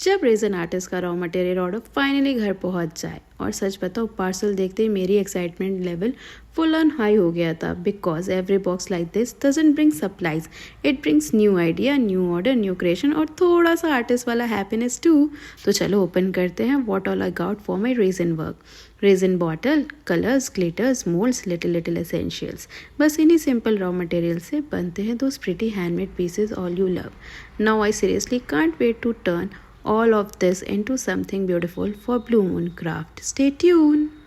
जब raisin artist का raw material order finally घर पहुंच जाए। और सच बताओ, पार्सल देखते ही मेरी excitement level full on high हो गया था, because every box like this doesn't bring supplies, it brings new idea, new order, new creation और थोड़ा सा आर्टिस्ट वाला हैप्पीनेस टू। तो चलो ओपन करते हैं what all I got for my resin work. Resin bottle, colours, glitters, moulds, little essentials. बस इन्हीं सिंपल रॉ मटेरियल से बनते हैं those pretty handmade pieces all you love. Now I seriously can't wait to turn all of this into something beautiful for Blue Moon Craft. Stay tuned.